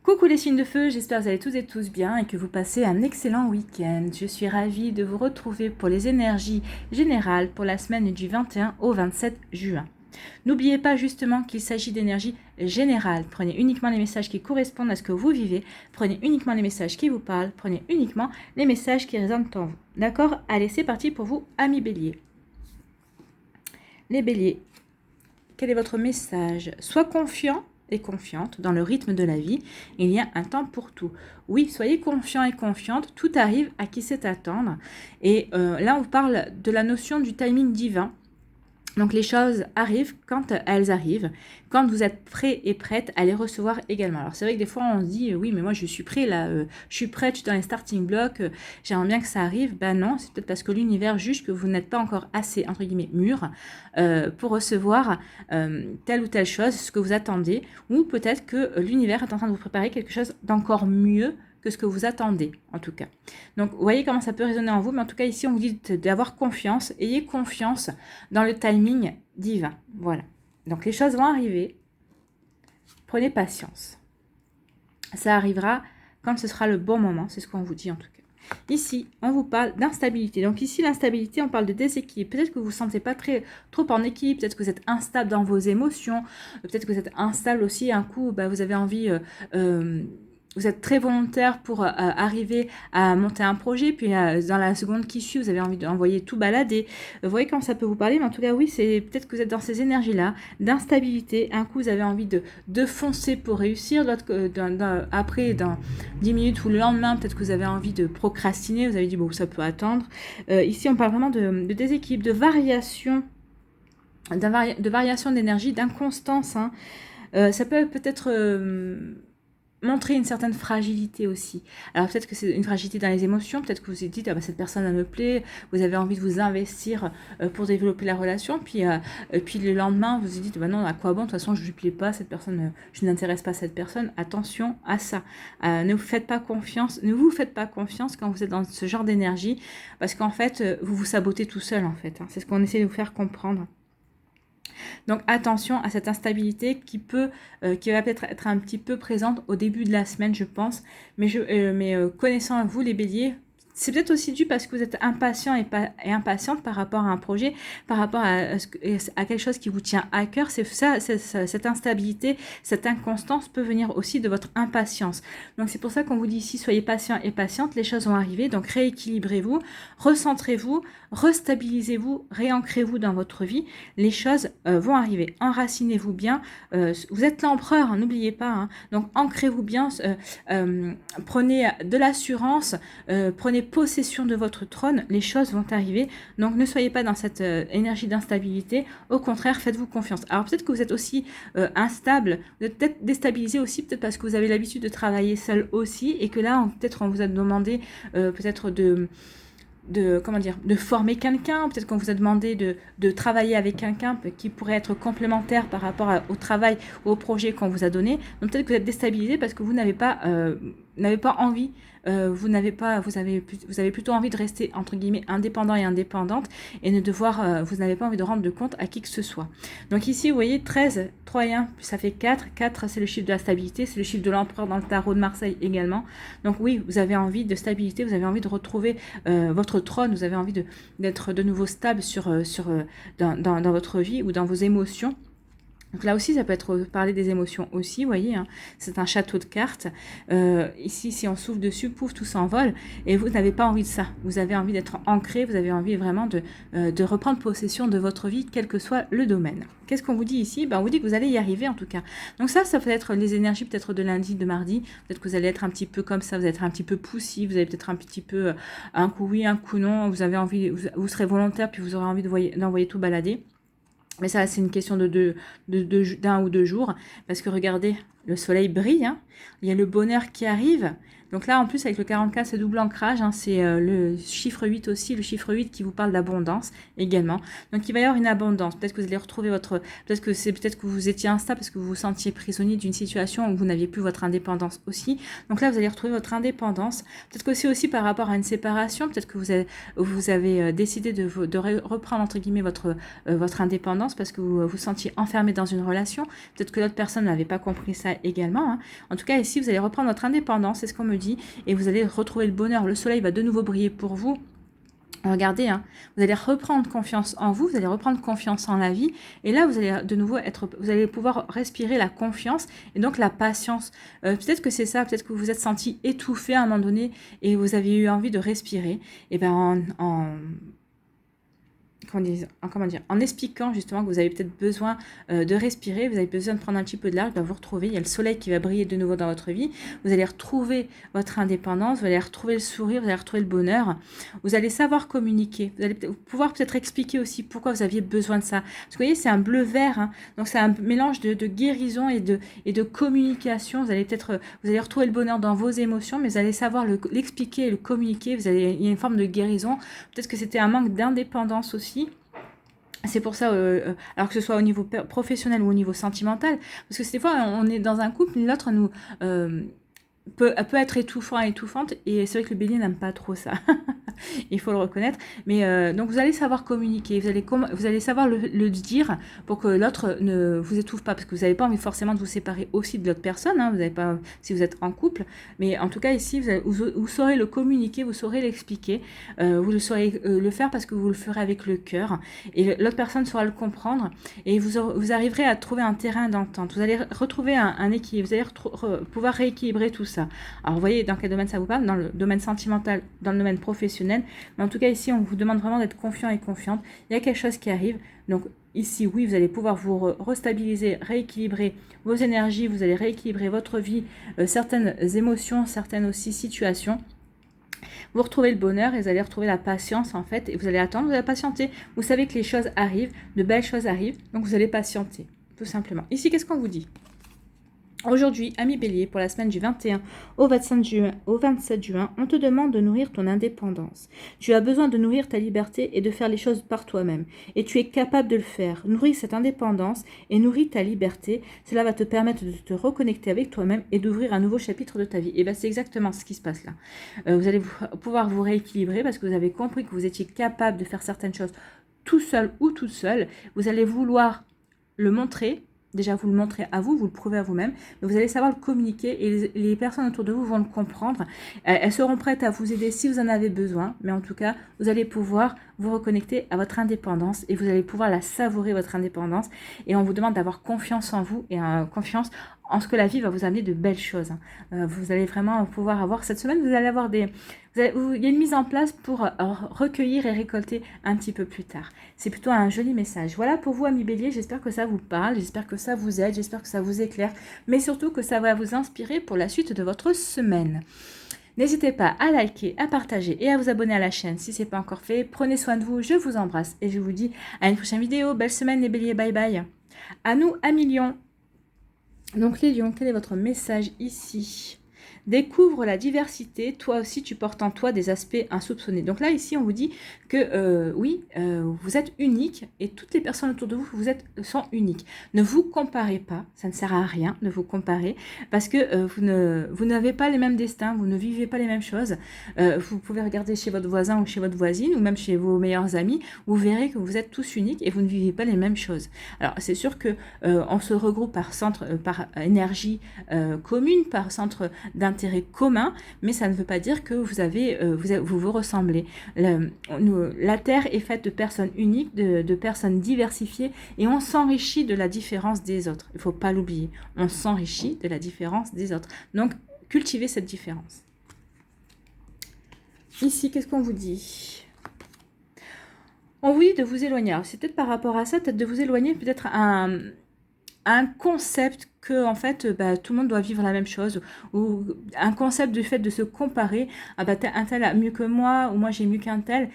Coucou les signes de feu, j'espère que vous allez toutes et tous bien et que vous passez un excellent week-end. Je suis ravie de vous retrouver pour les énergies générales pour la semaine du 21 au 27 juin. N'oubliez pas justement qu'il s'agit d'énergie générale. Prenez uniquement les messages qui correspondent à ce que vous vivez. Prenez uniquement les messages qui vous parlent. Prenez uniquement les messages qui résonnent en vous. D'accord? Allez, c'est parti pour vous, amis béliers. Les béliers, quel est votre message? Sois confiant et confiante dans le rythme de la vie, il y a un temps pour tout. Oui, soyez confiant et confiante, tout arrive à qui sait attendre. Et là, on parle de la notion du timing divin. Donc les choses arrivent quand elles arrivent, quand vous êtes prêt et prête à les recevoir également. Alors c'est vrai que des fois on se dit oui mais moi je suis prêt là, je suis prête, je suis dans les starting blocks, j'aimerais bien que ça arrive. Ben non, c'est peut-être parce que l'univers juge que vous n'êtes pas encore assez entre guillemets mûr pour recevoir telle ou telle chose, ce que vous attendez, ou peut-être que l'univers est en train de vous préparer quelque chose d'encore mieux que ce que vous attendez, en tout cas. Donc, vous voyez comment ça peut résonner en vous, mais en tout cas, ici, on vous dit d'avoir confiance. Ayez confiance dans le timing divin. Voilà. Donc, les choses vont arriver. Prenez patience. Ça arrivera quand ce sera le bon moment. C'est ce qu'on vous dit, en tout cas. Ici, on vous parle d'instabilité. Donc ici, l'instabilité, on parle de déséquilibre. Peut-être que vous ne vous sentez pas trop en équilibre. Peut-être que vous êtes instable dans vos émotions. Peut-être que vous êtes instable aussi. Un coup, vous avez envie... vous êtes très volontaire pour arriver à monter un projet, puis dans la seconde qui suit, vous avez envie d'envoyer tout balader. Vous voyez comment ça peut vous parler, mais en tout cas, oui, c'est peut-être que vous êtes dans ces énergies-là, d'instabilité. Un coup, vous avez envie de foncer pour réussir. Après, dans 10 minutes ou le lendemain, peut-être que vous avez envie de procrastiner. Vous avez dit, bon, ça peut attendre. Ici, on parle vraiment de déséquilibre, de variation, de variation d'énergie, d'inconstance. Hein. Ça peut-être... montrer une certaine fragilité aussi. Alors peut-être que c'est une fragilité dans les émotions, peut-être que vous vous dites, cette personne elle me plaît, vous avez envie de vous investir pour développer la relation, puis le lendemain vous vous dites, non, à quoi bon, de toute façon je ne lui plais pas, cette personne, je n'intéresse pas cette personne. Attention à ça. Ne vous faites pas confiance quand vous êtes dans ce genre d'énergie, parce qu'en fait, vous vous sabotez tout seul en fait. Hein. C'est ce qu'on essaie de vous faire comprendre. Donc attention à cette instabilité qui va peut-être être un petit peu présente au début de la semaine, je pense. Mais connaissant vous les béliers, c'est peut-être aussi dû parce que vous êtes impatient et impatiente par rapport à un projet, par rapport à quelque chose qui vous tient à cœur. C'est ça, cette instabilité, cette inconstance peut venir aussi de votre impatience. Donc c'est pour ça qu'on vous dit ici, soyez patient et patiente, les choses vont arriver. Donc rééquilibrez-vous, recentrez-vous, restabilisez-vous, réancrez-vous dans votre vie. Les choses vont arriver. Enracinez-vous bien. Vous êtes l'empereur, hein, n'oubliez pas. Hein. Donc ancrez-vous bien, prenez de l'assurance, prenez possession de votre trône, les choses vont arriver. Donc ne soyez pas dans cette énergie d'instabilité, au contraire, faites-vous confiance. Alors peut-être que vous êtes aussi instable, vous êtes peut-être déstabilisé aussi, peut-être parce que vous avez l'habitude de travailler seul aussi, et que là, peut-être on vous a demandé peut-être de former quelqu'un, peut-être qu'on vous a demandé de travailler avec quelqu'un qui pourrait être complémentaire par rapport au travail ou au projet qu'on vous a donné. Donc peut-être que vous êtes déstabilisé parce que vous n'avez pas envie, vous avez plutôt envie de rester entre guillemets indépendant et indépendante et vous n'avez pas envie de rendre de compte à qui que ce soit. Donc ici vous voyez 13, 3 et 1, ça fait 4, 4 c'est le chiffre de la stabilité, c'est le chiffre de l'empereur dans le tarot de Marseille également. Donc oui, vous avez envie de stabilité, vous avez envie de retrouver votre trône, vous avez envie d'être de nouveau stable dans votre vie ou dans vos émotions. Donc là aussi, ça peut être parler des émotions aussi, vous voyez, hein, c'est un château de cartes. Ici, si on souffle dessus, pouf, tout s'envole. Et vous n'avez pas envie de ça. Vous avez envie d'être ancré, vous avez envie vraiment de reprendre possession de votre vie, quel que soit le domaine. Qu'est-ce qu'on vous dit ici? On vous dit que vous allez y arriver en tout cas. Donc ça peut être les énergies peut-être de lundi, de mardi. Peut-être que vous allez être un petit peu comme ça, vous allez être un petit peu poussif, vous allez peut-être un petit peu un coup oui, un coup non. Vous avez envie, vous serez volontaire, puis vous aurez envie d'envoyer tout balader. Mais ça, c'est une question d'un ou deux jours. Parce que regardez, le soleil brille. Hein, il y a le bonheur qui arrive. Donc là, en plus, avec le 44, c'est double ancrage, hein, c'est le chiffre 8 aussi, le chiffre 8 qui vous parle d'abondance également. Donc il va y avoir une abondance. Peut-être que vous allez retrouver votre... Peut-être que vous étiez instable parce que vous vous sentiez prisonnier d'une situation où vous n'aviez plus votre indépendance aussi. Donc là, vous allez retrouver votre indépendance. Peut-être que c'est aussi par rapport à une séparation. Peut-être que vous avez décidé de reprendre, entre guillemets, votre indépendance parce que vous vous sentiez enfermé dans une relation. Peut-être que l'autre personne n'avait pas compris ça également, hein. En tout cas, ici, vous allez reprendre votre indépendance, c'est ce qu'on me dit, et vous allez retrouver le bonheur. Le soleil va de nouveau briller pour vous. Regardez, hein, vous allez reprendre confiance en vous, vous allez reprendre confiance en la vie, et là, vous allez de nouveau vous allez pouvoir respirer la confiance et donc la patience. Peut-être que c'est ça, peut-être que vous vous êtes senti étouffé à un moment donné et vous avez eu envie de respirer. Et bien, en expliquant justement que vous avez peut-être besoin de respirer, vous avez besoin de prendre un petit peu de l'air, vous retrouver, il y a le soleil qui va briller de nouveau dans votre vie, vous allez retrouver votre indépendance, vous allez retrouver le sourire, vous allez retrouver le bonheur, vous allez savoir communiquer, vous allez pouvoir peut-être expliquer aussi pourquoi vous aviez besoin de ça. Parce que vous voyez, c'est un bleu-vert, hein, donc c'est un mélange de guérison et de communication. Vous allez retrouver le bonheur dans vos émotions, mais vous allez savoir l'expliquer et le communiquer. Il y a une forme de guérison. Peut-être que c'était un manque d'indépendance aussi. C'est pour ça, alors que ce soit au niveau professionnel ou au niveau sentimental, parce que des fois, on est dans un couple, l'autre nous peut être étouffante, et c'est vrai que le bélier n'aime pas trop ça. Il faut le reconnaître. Mais donc vous allez savoir communiquer, vous allez savoir le dire pour que l'autre ne vous étouffe pas, parce que vous n'avez pas envie forcément de vous séparer aussi de l'autre personne, hein, vous n'avez pas, si vous êtes en couple. Mais en tout cas ici, vous saurez le communiquer, vous saurez l'expliquer, vous le saurez le faire parce que vous le ferez avec le cœur, et l'autre personne saura le comprendre, et vous arriverez à trouver un terrain d'entente. Vous allez retrouver un équilibre, vous allez pouvoir rééquilibrer tout ça. Alors vous voyez dans quel domaine ça vous parle, dans le domaine sentimental, dans le domaine professionnel. Mais en tout cas, ici, on vous demande vraiment d'être confiant et confiante. Il y a quelque chose qui arrive. Donc, ici, oui, vous allez pouvoir vous restabiliser, rééquilibrer vos énergies. Vous allez rééquilibrer votre vie, certaines émotions, certaines aussi situations. Vous retrouvez le bonheur et vous allez retrouver la patience, en fait. Et vous allez attendre, vous allez patienter. Vous savez que les choses arrivent, de belles choses arrivent. Donc, vous allez patienter, tout simplement. Ici, qu'est-ce qu'on vous dit ? Aujourd'hui, ami Bélier, pour la semaine du 21 au 27 juin, on te demande de nourrir ton indépendance. Tu as besoin de nourrir ta liberté et de faire les choses par toi-même. Et tu es capable de le faire. Nourris cette indépendance et nourris ta liberté. Cela va te permettre de te reconnecter avec toi-même et d'ouvrir un nouveau chapitre de ta vie. Et bien, c'est exactement ce qui se passe là. Vous allez pouvoir vous rééquilibrer parce que vous avez compris que vous étiez capable de faire certaines choses tout seul ou toute seule. Vous allez vouloir le montrer. Déjà, vous le montrez à vous, vous le prouvez à vous-même, mais vous allez savoir le communiquer et les personnes autour de vous vont le comprendre. Elles seront prêtes à vous aider si vous en avez besoin, mais en tout cas, vous allez pouvoir vous reconnecter à votre indépendance et vous allez pouvoir la savourer, votre indépendance. Et on vous demande d'avoir confiance en vous et confiance en ce que la vie va vous amener de belles choses. Vous allez vraiment pouvoir avoir, cette semaine, vous allez avoir il y a une mise en place pour recueillir et récolter un petit peu plus tard. C'est plutôt un joli message. Voilà pour vous, amis Bélier, j'espère que ça vous parle, j'espère que ça vous aide, j'espère que ça vous éclaire, mais surtout que ça va vous inspirer pour la suite de votre semaine. N'hésitez pas à liker, à partager et à vous abonner à la chaîne si ce n'est pas encore fait. Prenez soin de vous, je vous embrasse et je vous dis à une prochaine vidéo. Belle semaine les Béliers, bye bye. À nous, amis Lions. Donc les lions, quel est votre message ici ? Découvre la diversité, toi aussi tu portes en toi des aspects insoupçonnés. Donc là ici on vous dit que vous êtes unique et toutes les personnes autour de vous, sont uniques. Ne vous comparez pas, ça ne sert à rien de vous comparer parce que vous n'avez pas les mêmes destins, vous ne vivez pas les mêmes choses. Vous pouvez regarder chez votre voisin ou chez votre voisine ou même chez vos meilleurs amis, vous verrez que vous êtes tous uniques et vous ne vivez pas les mêmes choses. Alors c'est sûr que on se regroupe par centre, par énergie commune, par centre d'intérêt commun, mais ça ne veut pas dire que vous ressemblez. La Terre est faite de personnes uniques, de personnes diversifiées, et on s'enrichit de la différence des autres. Il ne faut pas l'oublier. On s'enrichit de la différence des autres. Donc, cultivez cette différence. Ici, qu'est-ce qu'on vous dit ? On vous dit de vous éloigner. Alors, c'est peut-être par rapport à ça, peut-être de vous éloigner, peut-être un concept que en fait tout le monde doit vivre la même chose, ou un concept du fait de se comparer, ah un tel a mieux que moi, ou moi j'ai mieux qu'un tel.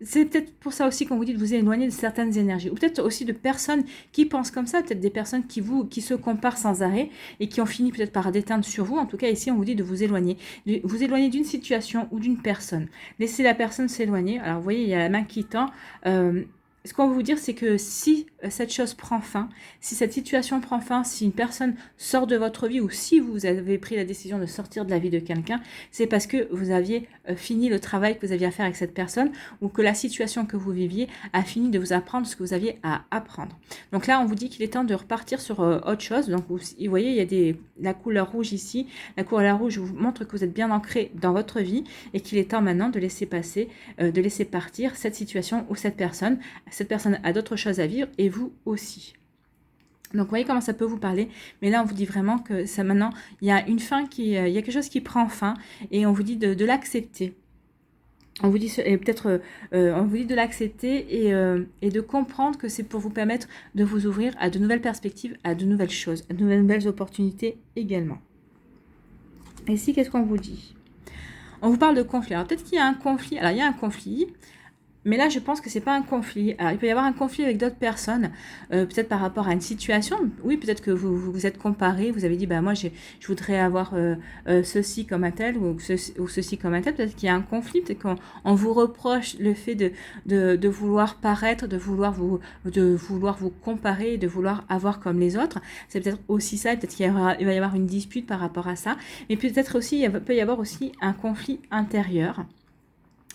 C'est peut-être pour ça aussi qu'on vous dit de vous éloigner de certaines énergies, ou peut-être aussi de personnes qui pensent comme ça, peut-être des personnes qui se comparent sans arrêt et qui ont fini peut-être par déteindre sur vous. En tout cas ici on vous dit de vous éloigner d'une situation ou d'une personne. Laissez la personne s'éloigner. Alors vous voyez, il y a la main qui tend. Ce qu'on veut vous dire, c'est que si cette chose prend fin, si cette situation prend fin, si une personne sort de votre vie, ou si vous avez pris la décision de sortir de la vie de quelqu'un, c'est parce que vous aviez fini le travail que vous aviez à faire avec cette personne, ou que la situation que vous viviez a fini de vous apprendre ce que vous aviez à apprendre. Donc là, on vous dit qu'il est temps de repartir sur autre chose. Donc vous voyez, il y a la couleur rouge ici. La couleur rouge vous montre que vous êtes bien ancré dans votre vie et qu'il est temps maintenant de laisser passer, de laisser partir cette situation ou cette personne. Cette personne a d'autres choses à vivre et vous aussi. Donc, vous voyez comment ça peut vous parler. Mais là, on vous dit vraiment que ça maintenant, il y a une fin il y a quelque chose qui prend fin et on vous dit de l'accepter. On vous dit peut-être, on vous dit de l'accepter et de comprendre que c'est pour vous permettre de vous ouvrir à de nouvelles perspectives, à de nouvelles choses, à de nouvelles opportunités également. Et ici, qu'est-ce qu'on vous dit? On vous parle de conflit. Alors, peut-être qu'il y a un conflit. Alors, il y a un conflit. Mais là, je pense que c'est pas un conflit. Alors, il peut y avoir un conflit avec d'autres personnes, peut-être par rapport à une situation. Oui, peut-être que vous vous êtes comparé, vous avez dit, moi, je voudrais avoir ceci comme un tel ou ceci comme un tel. Peut-être qu'il y a un conflit, peut-être qu'on vous reproche le fait de vouloir paraître, de vouloir vous comparer, de vouloir avoir comme les autres. C'est peut-être aussi ça. Peut-être qu'il va y avoir une dispute par rapport à ça. Mais peut-être aussi, il peut y avoir aussi un conflit intérieur.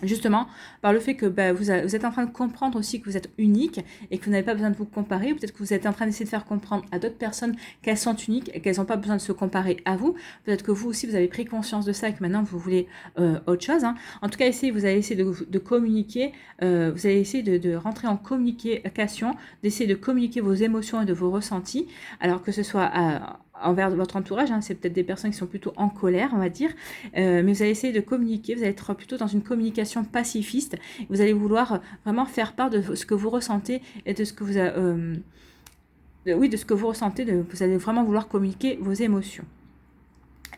Justement, par le fait que vous êtes en train de comprendre aussi que vous êtes unique et que vous n'avez pas besoin de vous comparer, ou peut-être que vous êtes en train d'essayer de faire comprendre à d'autres personnes qu'elles sont uniques et qu'elles n'ont pas besoin de se comparer à vous. Peut-être que vous aussi, vous avez pris conscience de ça et que maintenant, vous voulez autre chose. En tout cas, vous allez essayer de communiquer, vous allez essayer de rentrer en communication, d'essayer de communiquer vos émotions et de vos ressentis, alors que ce soit envers votre entourage, c'est peut-être des personnes qui sont plutôt en colère, on va dire, mais vous allez essayer de communiquer, vous allez être plutôt dans une communication pacifiste, vous allez vouloir vraiment faire part de ce que vous ressentez et de ce que vous de ce que vous ressentez, vous allez vraiment vouloir communiquer vos émotions.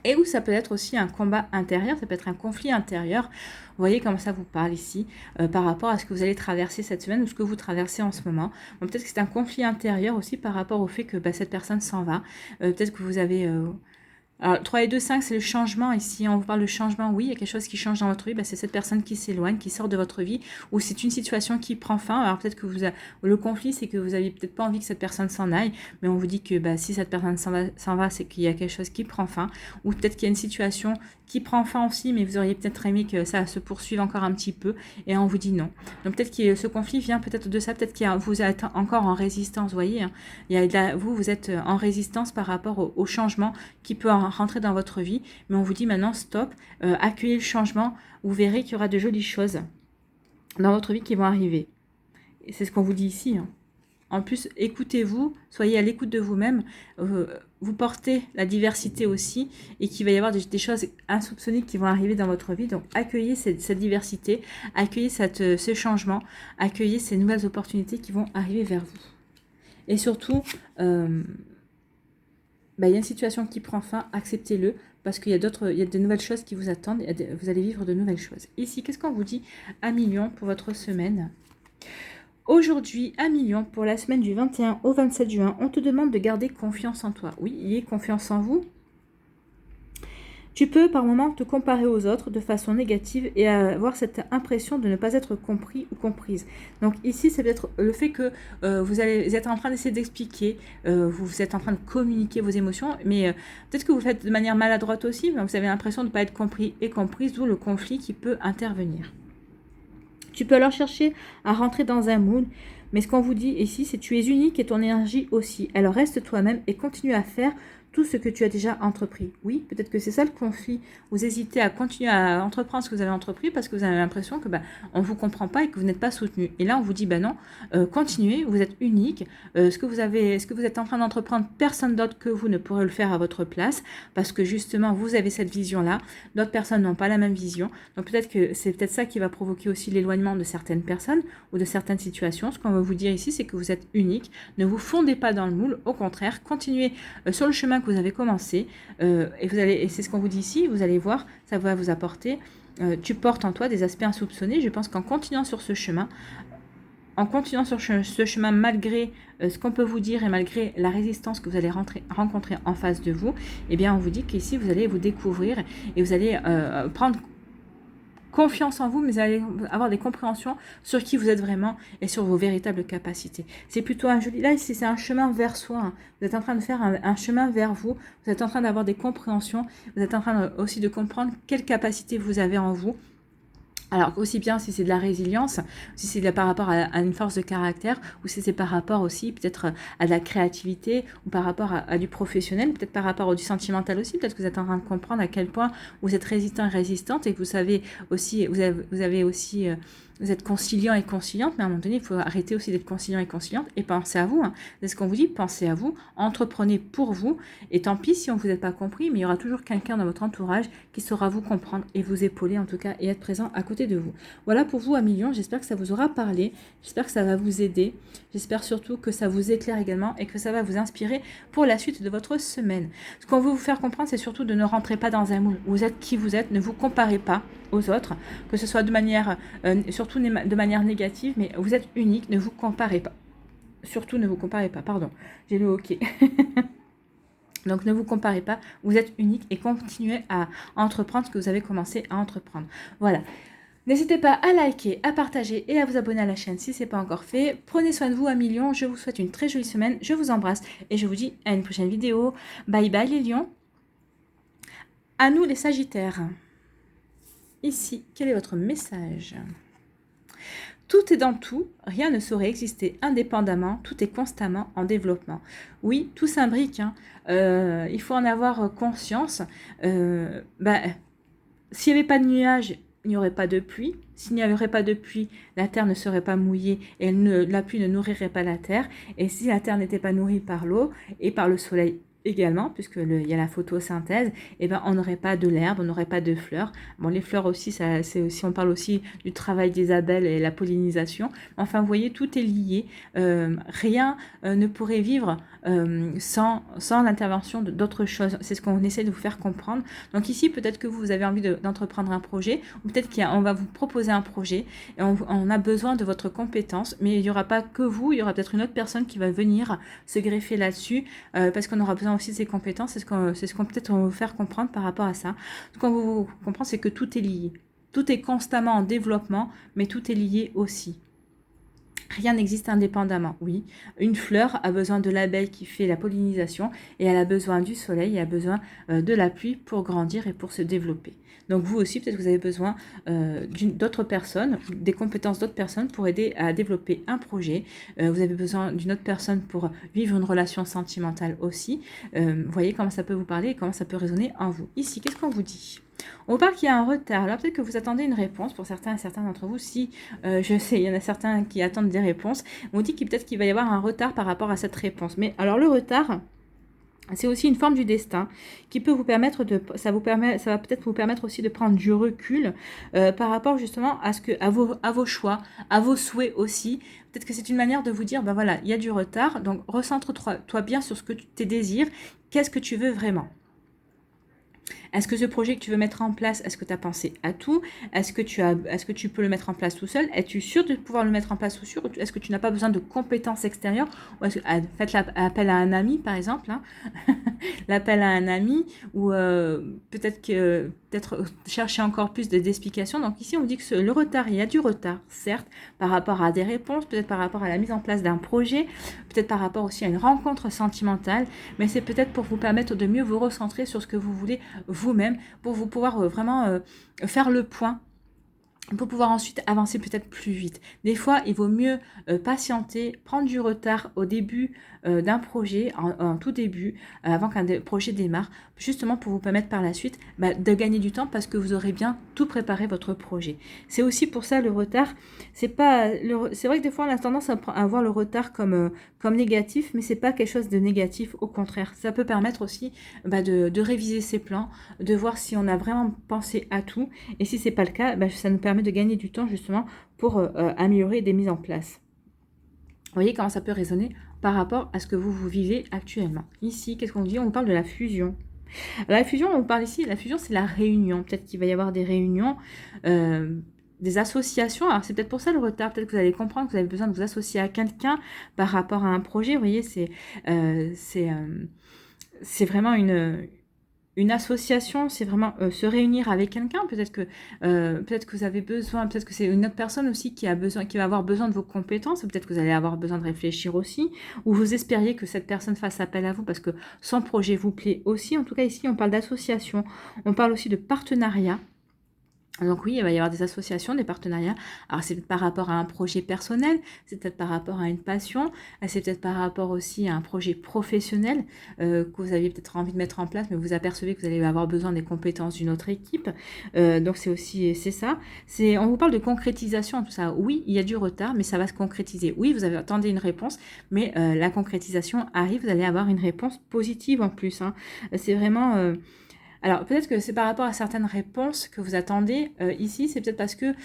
Et où ça peut être aussi un combat intérieur, ça peut être un conflit intérieur. Vous voyez comment ça vous parle ici par rapport à ce que vous allez traverser cette semaine ou ce que vous traversez en ce moment. Bon, peut-être que c'est un conflit intérieur aussi par rapport au fait que cette personne s'en va. Peut-être que vous avez... Alors, 3 et 2, 5, c'est le changement ici. On vous parle de changement. Oui, il y a quelque chose qui change dans votre vie. C'est cette personne qui s'éloigne, qui sort de votre vie, ou c'est une situation qui prend fin. Alors, peut-être que le conflit, c'est que vous n'avez peut-être pas envie que cette personne s'en aille, mais on vous dit que si cette personne s'en va, c'est qu'il y a quelque chose qui prend fin. Ou peut-être qu'il y a une situation qui prend fin aussi, mais vous auriez peut-être aimé que ça se poursuive encore un petit peu, et on vous dit non. Donc, peut-être que ce conflit vient peut-être de ça. Peut-être que vous êtes encore en résistance, vous voyez. Vous êtes en résistance par rapport au changement qui peut rentrer dans votre vie, mais on vous dit maintenant stop, accueillez le changement, vous verrez qu'il y aura de jolies choses dans votre vie qui vont arriver. Et c'est ce qu'on vous dit ici. En plus, écoutez-vous, soyez à l'écoute de vous-même, vous portez la diversité aussi, et qu'il va y avoir des choses insoupçonnées qui vont arriver dans votre vie. Donc accueillez cette diversité, accueillez ce changement, accueillez ces nouvelles opportunités qui vont arriver vers vous. Et surtout, il y a une situation qui prend fin, acceptez-le, parce qu'il y a de nouvelles choses qui vous attendent, vous allez vivre de nouvelles choses. Ici, qu'est-ce qu'on vous dit à million pour votre semaine? Aujourd'hui, à million, pour la semaine du 21 au 27 juin, on te demande de garder confiance en toi. Oui, ayez confiance en vous. Tu peux par moments te comparer aux autres de façon négative et avoir cette impression de ne pas être compris ou comprise. Donc ici, c'est peut-être le fait que vous êtes en train d'essayer d'expliquer, vous êtes en train de communiquer vos émotions, mais peut-être que vous le faites de manière maladroite aussi, mais vous avez l'impression de ne pas être compris et comprise, d'où le conflit qui peut intervenir. Tu peux alors chercher à rentrer dans un mood, mais ce qu'on vous dit ici, c'est que tu es unique et ton énergie aussi. Alors reste toi-même et continue à faire tout tout ce que tu as déjà entrepris. Oui, peut-être que c'est ça le conflit. Vous hésitez à continuer à entreprendre ce que vous avez entrepris parce que vous avez l'impression que on ne vous comprend pas et que vous n'êtes pas soutenu. Et là, on vous dit non, continuez, vous êtes unique. Ce que vous êtes en train d'entreprendre, personne d'autre que vous ne pourrait le faire à votre place parce que justement, vous avez cette vision-là. D'autres personnes n'ont pas la même vision. Donc peut-être que c'est peut-être ça qui va provoquer aussi l'éloignement de certaines personnes ou de certaines situations. Ce qu'on veut vous dire ici, c'est que vous êtes unique. Ne vous fondez pas dans le moule. Au contraire, continuez sur le chemin que vous avez commencé. Et c'est ce qu'on vous dit ici, vous allez voir, ça va vous apporter. Tu portes en toi des aspects insoupçonnés. Je pense qu'en continuant sur ce chemin, malgré ce qu'on peut vous dire et malgré la résistance que vous allez rencontrer en face de vous, eh bien, on vous dit qu'ici, vous allez vous découvrir et vous allez prendre confiance en vous, mais vous allez avoir des compréhensions sur qui vous êtes vraiment et sur vos véritables capacités. C'est plutôt un joli... Là, ici, c'est un chemin vers soi. Hein. Vous êtes en train de faire un chemin vers vous. Vous êtes en train d'avoir des compréhensions. Vous êtes en train aussi de comprendre quelles capacités vous avez en vous. Alors, aussi bien si c'est de la résilience, si c'est par rapport à une force de caractère, ou si c'est par rapport aussi peut-être à de la créativité, ou par rapport à du professionnel, peut-être par rapport au du sentimental aussi, peut-être que vous êtes en train de comprendre à quel point vous êtes résistant et résistante, et que vous savez aussi, vous avez aussi... vous êtes conciliant et conciliante, mais à un moment donné, il faut arrêter aussi d'être conciliant et conciliante et penser à vous. Hein. C'est ce qu'on vous dit, pensez à vous, entreprenez pour vous. Et tant pis si on ne vous a pas compris, mais il y aura toujours quelqu'un dans votre entourage qui saura vous comprendre et vous épauler en tout cas et être présent à côté de vous. Voilà pour vous, Amilion. J'espère que ça vous aura parlé. J'espère que ça va vous aider. J'espère surtout que ça vous éclaire également et que ça va vous inspirer pour la suite de votre semaine. Ce qu'on veut vous faire comprendre, c'est surtout de ne rentrer pas dans un moule. Vous êtes qui vous êtes, ne vous comparez pas aux autres, que ce soit de manière, surtout de manière négative, mais vous êtes unique, ne vous comparez pas. Surtout ne vous comparez pas, pardon, j'ai le hockey. Donc ne vous comparez pas, vous êtes unique et continuez à entreprendre ce que vous avez commencé à entreprendre. Voilà. N'hésitez pas à liker, à partager et à vous abonner à la chaîne si ce n'est pas encore fait. Prenez soin de vous, Amilion. Je vous souhaite une très jolie semaine. Je vous embrasse et je vous dis à une prochaine vidéo. Bye bye les lions. À nous les sagittaires. Ici, quel est votre message ? Tout est dans tout, rien ne saurait exister indépendamment, tout est constamment en développement. Oui, tout s'imbrique, hein. Il faut en avoir conscience. S'il n'y avait pas de nuages, il n'y aurait pas de pluie. S'il n'y aurait pas de pluie, la terre ne serait pas mouillée et la pluie ne nourrirait pas la terre. Et si la terre n'était pas nourrie par l'eau et par le soleil également, puisque il y a la photosynthèse, on n'aurait pas de l'herbe, on n'aurait pas de fleurs. Bon, les fleurs aussi, c'est aussi, on parle aussi du travail des abeilles et la pollinisation. Enfin, vous voyez, tout est lié. Rien ne pourrait vivre sans l'intervention d'autres choses. C'est ce qu'on essaie de vous faire comprendre. Donc ici, peut-être que vous avez envie d'entreprendre un projet, ou peut-être qu'on va vous proposer un projet, et on a besoin de votre compétence, mais il n'y aura pas que vous, il y aura peut-être une autre personne qui va venir se greffer là-dessus, parce qu'on aura besoin aussi de ses compétences. C'est ce qu'on peut-être va vous faire comprendre par rapport à ça. Ce qu'on vous comprend, c'est que tout est lié. Tout est constamment en développement, mais tout est lié aussi. Rien n'existe indépendamment, oui. Une fleur a besoin de l'abeille qui fait la pollinisation et elle a besoin du soleil, elle a besoin de la pluie pour grandir et pour se développer. Donc vous aussi, peut-être que vous avez besoin d'autres personnes, des compétences d'autres personnes pour aider à développer un projet. Vous avez besoin d'une autre personne pour vivre une relation sentimentale aussi. Vous voyez comment ça peut vous parler et comment ça peut résonner en vous. Ici, qu'est-ce qu'on vous dit ? On parle qu'il y a un retard. Alors peut-être que vous attendez une réponse pour certains et certains d'entre vous. Si je sais, il y en a certains qui attendent des réponses. On dit peut-être qu'il va y avoir un retard par rapport à cette réponse. Mais alors le retard, c'est aussi une forme du destin qui peut vous permettre ça va peut-être vous permettre aussi de prendre du recul par rapport justement à vos choix, à vos souhaits aussi. Peut-être que c'est une manière de vous dire, voilà, il y a du retard, donc recentre-toi bien sur ce que tes désirs, qu'est-ce que tu veux vraiment. Est-ce que ce projet que tu veux mettre en place, est-ce que tu as pensé à tout? Est-ce que tu peux le mettre en place tout seul? Es-tu sûr de pouvoir le mettre en place tout seul? Est-ce que tu n'as pas besoin de compétences extérieures? Ou est-ce que, faites l'appel à un ami, par exemple, hein. L'appel à un ami, ou peut-être chercher encore plus d'explications. Donc ici, on dit que le retard, il y a du retard, certes, par rapport à des réponses, peut-être par rapport à la mise en place d'un projet, peut-être par rapport aussi à une rencontre sentimentale, mais c'est peut-être pour vous permettre de mieux vous recentrer sur ce que vous voulez vous-même, pour vous pouvoir vraiment faire le point pour pouvoir ensuite avancer peut-être plus vite. Des fois, il vaut mieux patienter, prendre du retard au début d'un projet, en tout début, avant qu'un projet démarre, justement pour vous permettre par la suite de gagner du temps parce que vous aurez bien tout préparé votre projet. C'est aussi pour ça le retard, c'est vrai que des fois on a tendance à voir le retard comme négatif, mais c'est pas quelque chose de négatif, au contraire. Ça peut permettre aussi de réviser ses plans, de voir si on a vraiment pensé à tout, et si c'est pas le cas, ça nous permet de gagner du temps justement pour améliorer des mises en place. Vous voyez comment ça peut résonner par rapport à ce que vous vivez actuellement. Ici, qu'est-ce qu'on dit? On parle de la fusion. La fusion, on parle ici, la fusion, c'est la réunion. Peut-être qu'il va y avoir des réunions, des associations. Alors, c'est peut-être pour ça le retard. Peut-être que vous allez comprendre que vous avez besoin de vous associer à quelqu'un par rapport à un projet. Vous voyez, c'est vraiment une association, c'est vraiment se réunir avec quelqu'un. Peut-être que vous avez besoin, peut-être que c'est une autre personne aussi qui va avoir besoin de vos compétences. Peut-être que vous allez avoir besoin de réfléchir aussi, ou vous espériez que cette personne fasse appel à vous parce que son projet vous plaît aussi. En tout cas, ici, on parle d'association. On parle aussi de partenariat. Donc oui, il va y avoir des associations, des partenariats. Alors c'est peut-être par rapport à un projet personnel, c'est peut-être par rapport à une passion, c'est peut-être par rapport aussi à un projet professionnel que vous aviez peut-être envie de mettre en place, mais vous apercevez que vous allez avoir besoin des compétences d'une autre équipe. Donc c'est ça. On vous parle de concrétisation, tout ça. Oui, il y a du retard, mais ça va se concrétiser. Oui, vous avez attendu une réponse, mais la concrétisation arrive, vous allez avoir une réponse positive en plus. Hein. C'est vraiment... Alors, peut-être que c'est par rapport à certaines réponses que vous attendez ici, c'est peut-être parce que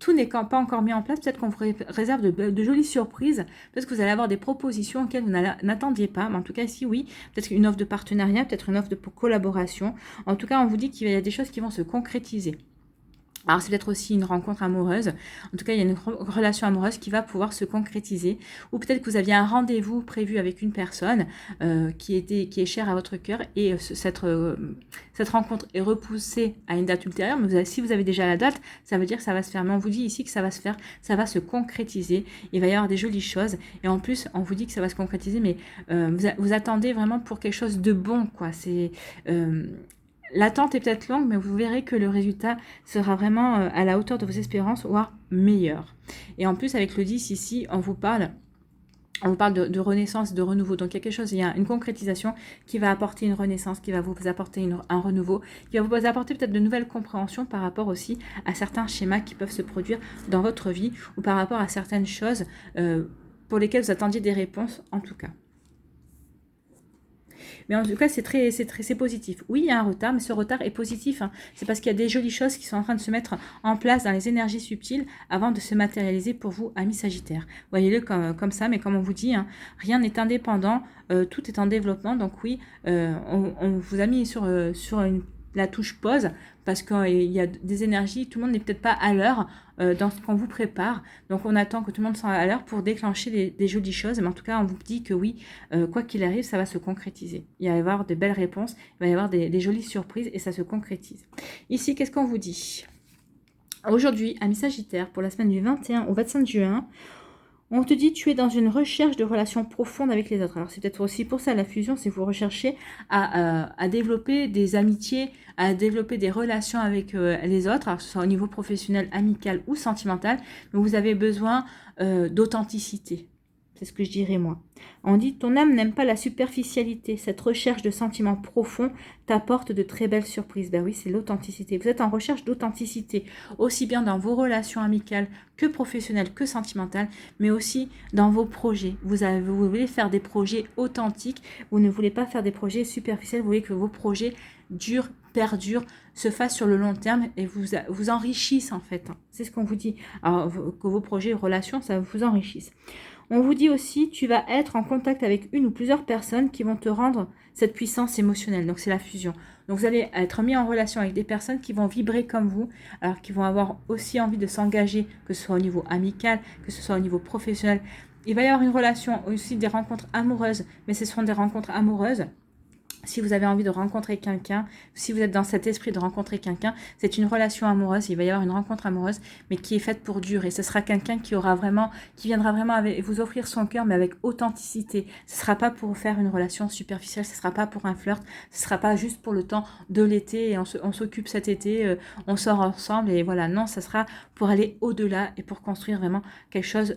tout n'est pas encore mis en place, peut-être qu'on vous réserve de jolies surprises, peut-être que vous allez avoir des propositions auxquelles vous n'attendiez pas, mais en tout cas ici, oui, peut-être une offre de partenariat, peut-être une offre de collaboration. En tout cas, on vous dit qu'il y a des choses qui vont se concrétiser. Alors, c'est peut-être aussi une rencontre amoureuse. En tout cas, il y a une relation amoureuse qui va pouvoir se concrétiser. Ou peut-être que vous aviez un rendez-vous prévu avec une personne qui est chère à votre cœur et cette rencontre est repoussée à une date ultérieure. Mais si vous avez déjà la date, ça veut dire que ça va se faire. Mais on vous dit ici que ça va se faire, ça va se concrétiser. Il va y avoir des jolies choses. Et en plus, on vous dit que ça va se concrétiser, mais vous attendez vraiment pour quelque chose de bon, quoi. L'attente est peut-être longue, mais vous verrez que le résultat sera vraiment à la hauteur de vos espérances, voire meilleur. Et en plus, avec le 10 ici, on vous parle de renaissance, de renouveau. Donc, il y a une concrétisation qui va apporter une renaissance, qui va vous apporter un renouveau, qui va vous apporter peut-être de nouvelles compréhensions par rapport aussi à certains schémas qui peuvent se produire dans votre vie ou par rapport à certaines choses pour lesquelles vous attendiez des réponses, en tout cas. Mais en tout cas, c'est positif. Oui, il y a un retard, mais ce retard est positif. Hein. C'est parce qu'il y a des jolies choses qui sont en train de se mettre en place dans les énergies subtiles avant de se matérialiser pour vous, amis Sagittaires. Voyez-le comme ça, mais comme on vous dit, hein, rien n'est indépendant, tout est en développement. Donc oui, on vous a mis sur la touche pause parce qu'il y a des énergies, tout le monde n'est peut-être pas à l'heure dans ce qu'on vous prépare. Donc on attend que tout le monde soit à l'heure pour déclencher des jolies choses. Mais en tout cas, on vous dit que oui, quoi qu'il arrive, ça va se concrétiser. Il va y avoir de belles réponses, il va y avoir des jolies surprises et ça se concrétise. Ici, qu'est-ce qu'on vous dit? Aujourd'hui, amis Sagittaires, pour la semaine du 21 au 25 juin, on te dit tu es dans une recherche de relations profondes avec les autres. Alors c'est peut-être aussi pour ça la fusion, c'est vous recherchez à développer des amitiés, à développer des relations avec les autres, alors que ce soit au niveau professionnel, amical ou sentimental, mais vous avez besoin d'authenticité. C'est ce que je dirais moi. On dit ton âme n'aime pas la superficialité. Cette recherche de sentiments profonds t'apporte de très belles surprises. Ben oui, c'est l'authenticité. Vous êtes en recherche d'authenticité, aussi bien dans vos relations amicales que professionnelles que sentimentales, mais aussi dans vos projets. Vous voulez faire des projets authentiques. Vous ne voulez pas faire des projets superficiels. Vous voulez que vos projets durent, perdurent, se fassent sur le long terme et vous enrichissent en fait. C'est ce qu'on vous dit. Alors, que vos projets, relations, ça vous enrichisse. On vous dit aussi, tu vas être en contact avec une ou plusieurs personnes qui vont te rendre cette puissance émotionnelle. Donc, c'est la fusion. Donc, vous allez être mis en relation avec des personnes qui vont vibrer comme vous, alors qui vont avoir aussi envie de s'engager, que ce soit au niveau amical, que ce soit au niveau professionnel. Il va y avoir une relation, aussi des rencontres amoureuses, mais ce seront des rencontres amoureuses Si vous avez envie de rencontrer quelqu'un, si vous êtes dans cet esprit de rencontrer quelqu'un, c'est une relation amoureuse, il va y avoir une rencontre amoureuse, mais qui est faite pour durer. Ce sera quelqu'un qui viendra vraiment vous offrir son cœur, mais avec authenticité. Ce ne sera pas pour faire une relation superficielle, ce ne sera pas pour un flirt, ce ne sera pas juste pour le temps de l'été et on s'occupe cet été, on sort ensemble et voilà. Non, ça sera pour aller au-delà et pour construire vraiment quelque chose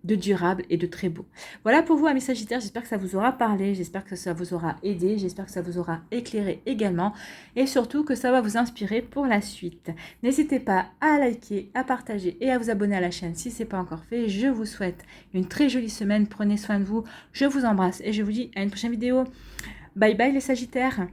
de durable et de très beau. Voilà pour vous, amis Sagittaires, j'espère que ça vous aura parlé, j'espère que ça vous aura aidé, j'espère que ça vous aura éclairé également et surtout que ça va vous inspirer pour la suite. N'hésitez pas à liker, à partager et à vous abonner à la chaîne si ce n'est pas encore fait. Je vous souhaite une très jolie semaine, prenez soin de vous, je vous embrasse et je vous dis à une prochaine vidéo. Bye bye les Sagittaires!